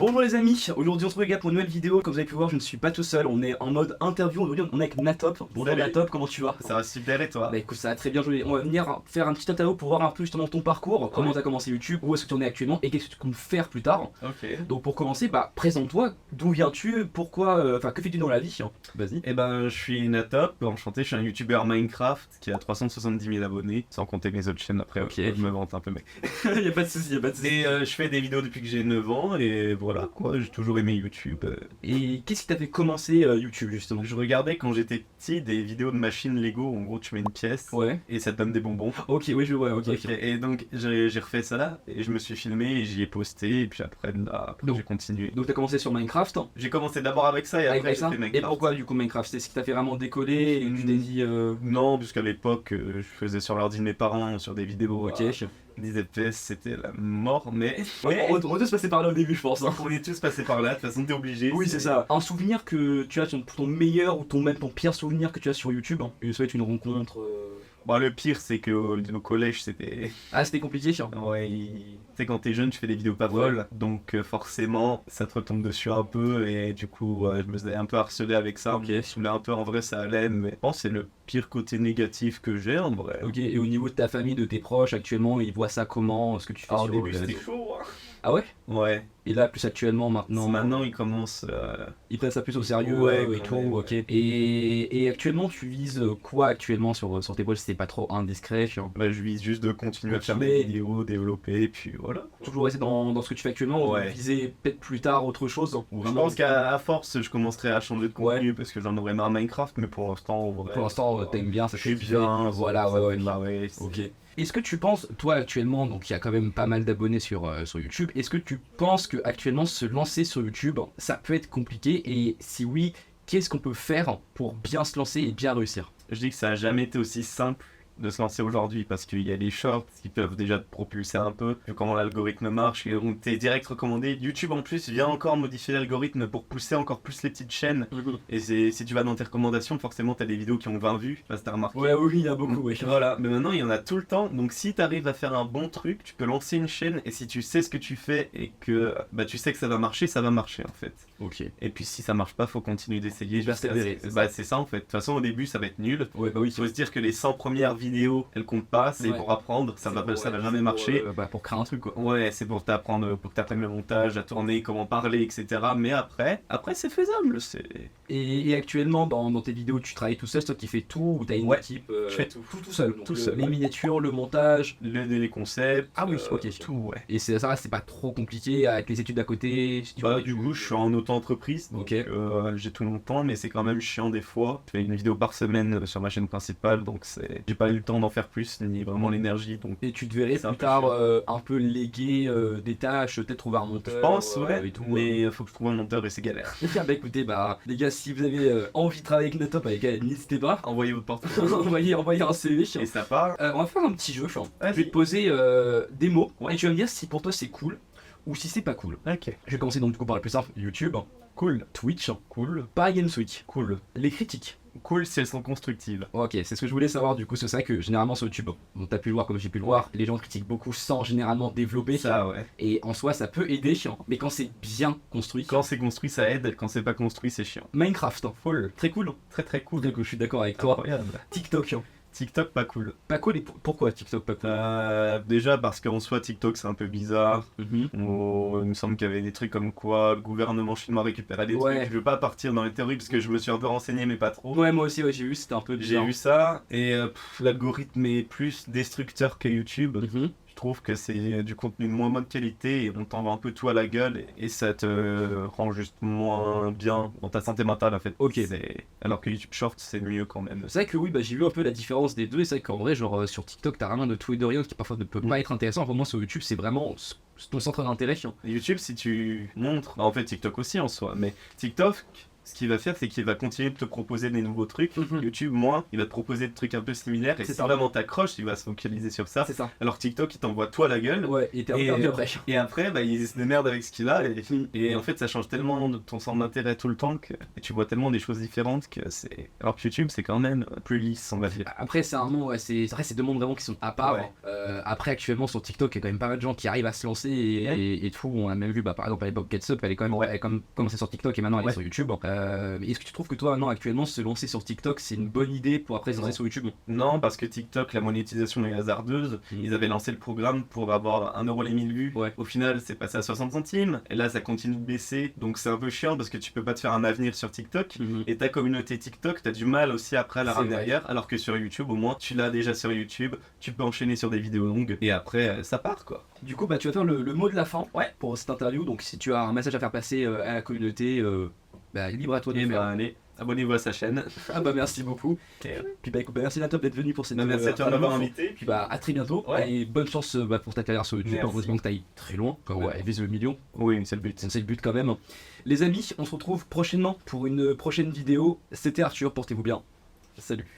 Bonjour les amis, aujourd'hui on se retrouve les gars pour une nouvelle vidéo. Comme vous avez pu voir, je ne suis pas tout seul, on est en mode interview. Aujourd'hui on est avec Natop. Bonjour Salut. Natop, comment tu vas? Ça va super et toi? Bah écoute, ça va très bien. On va venir faire un petit interview pour voir un peu justement ton parcours, comment tu as commencé YouTube, où est-ce que tu en es actuellement et qu'est-ce que tu comptes faire plus tard. Ok. Donc pour commencer, bah présente-toi, d'où viens-tu, pourquoi, que fais-tu dans la vie? Vas-y. Eh ben, je suis Natop, enchanté, je suis un youtubeur Minecraft qui a 370 000 abonnés, sans compter mes autres chaînes après. Ok. Je me vante un peu, mec. Y'a pas de soucis, y'a pas de soucis. Et je fais des vidéos depuis que j'ai 9 ans et voilà quoi, j'ai toujours aimé YouTube. Et qu'est-ce qui t'a fait commencer YouTube justement? Je regardais quand j'étais petit des vidéos de machines Lego, en gros tu mets une pièce Ouais. et ça te donne des bonbons. Ok, oui, je vois, ok. Ok. Et donc j'ai refait ça là et je me suis filmé et j'y ai posté et puis après là, Donc- j'ai continué. Donc t'as commencé sur Minecraft. J'ai commencé d'abord avec ça et après Avec j'ai ça. fait Et Minecraft. pourquoi du coup Minecraft? C'est ce qui t'a fait vraiment décoller et tu t'es dit Non, puisqu'à l'époque, je faisais sur l'ordi de mes parents, sur des vidéos. ok. 10 FPS, c'était la mort, mais. On va tous passer par là au début, je pense. Hein. On est tous passés par là, de toute façon, t'es obligé. Oui, c'est ça. Un souvenir que tu as, ton meilleur ou même ton pire souvenir que tu as sur YouTube. Hein. Ça va être une rencontre. Bon, le pire, c'est que au collège, c'était. Ah, c'était compliqué. Hein. Ouais, tu sais, quand t'es jeune, tu fais des vidéos pas folles, donc forcément, ça te retombe dessus un peu, et du coup, je me faisais un peu harceler avec ça. Ok. Je me saoulais un peu, en vrai, ça allait, mais je pense que c'est le pire côté négatif que j'ai, en vrai. Ok. Et au niveau de ta famille, de tes proches, actuellement, ils voient ça comment? Ce que tu fais Alors, au sur début, les c'était réseaux. chaud, hein. Ah ouais? Ouais. Et là, plus actuellement, maintenant. Maintenant, ils commencent. Ils prennent ça plus au sérieux Ouais, et quand tout. même, Ok. Et actuellement, tu vises quoi actuellement sur tes posts? C'est pas trop indiscret. Bah, je vise juste de continuer à faire Continuer. des vidéos, développer, et puis voilà. Toujours rester dans ce que tu fais actuellement, ou Ouais. viser peut-être plus tard autre chose. Ou Je vraiment- pense qu'à force, je commencerai à changer de contenu parce que j'en aurais marre Minecraft, mais pour l'instant, en vrai, Pour l'instant, t'aimes bien, ça je suis fait bien. Voilà, ça ouais. fait marrer, c'est- Ok. Est-ce que tu penses, toi actuellement, donc il y a quand même pas mal d'abonnés sur YouTube, est-ce que tu penses que actuellement se lancer sur YouTube, ça peut être compliqué? Et si oui, qu'est-ce qu'on peut faire pour bien se lancer et bien réussir? Je dis que ça a jamais été aussi simple de se lancer aujourd'hui parce qu'il y a les shorts qui peuvent déjà te propulser un peu, vu comment l'algorithme marche, et donc t'es direct recommandé. YouTube en plus vient encore modifier l'algorithme pour pousser encore plus les petites chaînes. Et si tu vas dans tes recommandations, forcément t'as des vidéos qui ont 20 vues, je sais pas si t'as remarqué. Ouais, oui, il y a beaucoup, oui. Voilà, mais maintenant il y en a tout le temps, donc si t'arrives à faire un bon truc, tu peux lancer une chaîne, et si tu sais ce que tu fais et que bah, tu sais que ça va marcher en fait. Ok. Et puis si ça marche pas, faut continuer d'essayer. Persévérer, c'est Bah c'est ça en fait, de toute façon au début ça va être nul. Ouais, bah oui. Il faut se dire que les 100 premières vidéos, elles comptent pas, c'est Ouais. pour apprendre, ça va jamais marcher. Pour créer un truc, quoi. Ouais, c'est pour t'apprendre, pour que t'apprennes le montage, à tourner, comment parler, etc. Mais après c'est faisable, c'est... Et actuellement, dans tes vidéos, tu travailles tout seul, c'est toi qui fais tout, ou t'as une Ouais, équipe je fais tout. Tout seul. Donc, Tout seul, Les ouais. miniatures, le montage. Les concepts, Ah oui, ok. tout, ouais. Et ça, c'est pas trop compliqué avec les études à côté. Bah, du coup, je suis en auto-entreprise, donc Ok. j'ai tout mon temps, mais c'est quand même chiant des fois. Je fais une vidéo par semaine sur ma chaîne principale, donc j'ai pas eu le temps d'en faire plus, ni vraiment l'énergie, donc Et tu te verrais C'est un plus peu tard chiant. un peu léguer des tâches, peut-être trouver un monteur. je pense, ouais, et tout. mais faut que je trouve un monteur et c'est galère. Ok, bah écoutez, bah les gars, si vous avez envie de travailler avec Natop, n'hésitez pas. Envoyez votre portefeuille envoyez un CV. et ça part. On va faire un petit jeu. Je Vas-y. vais te poser des mots et tu vas me dire si pour toi c'est cool ou si c'est pas cool. Ok. Je vais commencer donc du coup par le plus simple. YouTube, Cool. Twitch, Cool. Paris Games Week, Cool. les critiques. Cool si elles sont constructives. Ok, c'est ce que je voulais savoir du coup, c'est ça que généralement sur YouTube, bon, t'as pu le voir comme j'ai pu le voir, les gens critiquent beaucoup sans généralement développer. Ça, ouais. Et en soi, ça peut aider, mais quand c'est bien construit. Quand c'est construit, ça aide. Quand c'est pas construit, c'est chiant. Minecraft, Cool. très cool. Très très cool. Donc je suis d'accord avec toi. Incroyable. TikTok, TikTok, pas cool. pas cool. Et pourquoi TikTok pas cool? Déjà parce qu'en soi, TikTok, c'est un peu bizarre. Mhm. Il me semble qu'il y avait des trucs comme quoi le gouvernement chinois récupérait des Ouais. trucs. Je veux pas partir dans les théories parce que je me suis un peu renseigné, mais pas trop. Ouais, moi aussi, ouais, j'ai vu, c'était un peu J'ai bizarre. vu ça, et l'algorithme est plus destructeur que YouTube. Mhm. Je trouve que c'est du contenu de moins bonne qualité et on t'envoie un peu tout à la gueule et ça te rend juste moins bien dans ta santé mentale en fait. Ok. Alors que YouTube Short c'est mieux quand même. C'est vrai que oui, bah, j'ai vu un peu la différence des deux, et c'est vrai qu'en vrai, genre sur TikTok, t'as rien de tout et de rien qui parfois ne peut pas être intéressant. Pour moi, sur YouTube, c'est vraiment ton centre d'intérêt. YouTube si tu montres, en fait TikTok aussi en soi, mais TikTok ce qu'il va faire, c'est qu'il va continuer de te proposer des nouveaux trucs. YouTube, moins, il va te proposer des trucs un peu similaires. Et C'est si ça. vraiment t'accroches, il va se focaliser sur ça. C'est ça. Alors TikTok, il t'envoie toi la gueule. Ouais, et t'es Et, perdu après. et après, bah, il se démerde avec ce qu'il a. Et en fait, ça change tellement de ton centre d'intérêt tout le temps que et tu vois tellement des choses différentes que c'est. Alors que YouTube, c'est quand même plus lisse, on va dire. Après, c'est un monde, ouais, c'est deux mondes vraiment qui sont à part. Ouais. Après, actuellement, sur TikTok, il y a quand même pas mal de gens qui arrivent à se lancer et tout. On a même vu, bah, par exemple, à l'époque, Ketchup, elle est quand même, elle a quand même commencé sur TikTok et maintenant elle est sur YouTube. Mais est-ce que tu trouves que toi, maintenant, actuellement, se lancer sur TikTok, c'est une bonne idée pour après se lancer sur YouTube? Non, parce que TikTok, la monétisation est hasardeuse. Ils avaient lancé le programme pour avoir 1€ les 1000 vues. Ouais. Au final, c'est passé à 60 centimes. Et là, ça continue de baisser. Donc c'est un peu chiant parce que tu peux pas te faire un avenir sur TikTok. Et ta communauté TikTok, t'as du mal aussi après à la C'est ramener vrai. derrière. Alors que sur YouTube, au moins, tu l'as déjà sur YouTube. Tu peux enchaîner sur des vidéos longues. Et après, ça part quoi. Du coup, bah, tu vas faire le mot de la fin pour cette interview. Donc, si tu as un message à faire passer à la communauté, bah, libre à toi de Et le faire. bah, allez, abonnez-vous à sa chaîne. Ah bah merci beaucoup. Puis bah écoute, bah, merci Natop d'être venu pour cette Merci à toi de interview. m'avoir invité. Puis bah à très bientôt. Ouais. Et bonne chance bah, pour ta carrière sur YouTube. Merci. Heureusement que t'ailles très loin. Ouais, vise le million. Oui, c'est le but. C'est le but quand même. Les amis, on se retrouve prochainement pour une prochaine vidéo. C'était Arthur, portez-vous bien. Salut.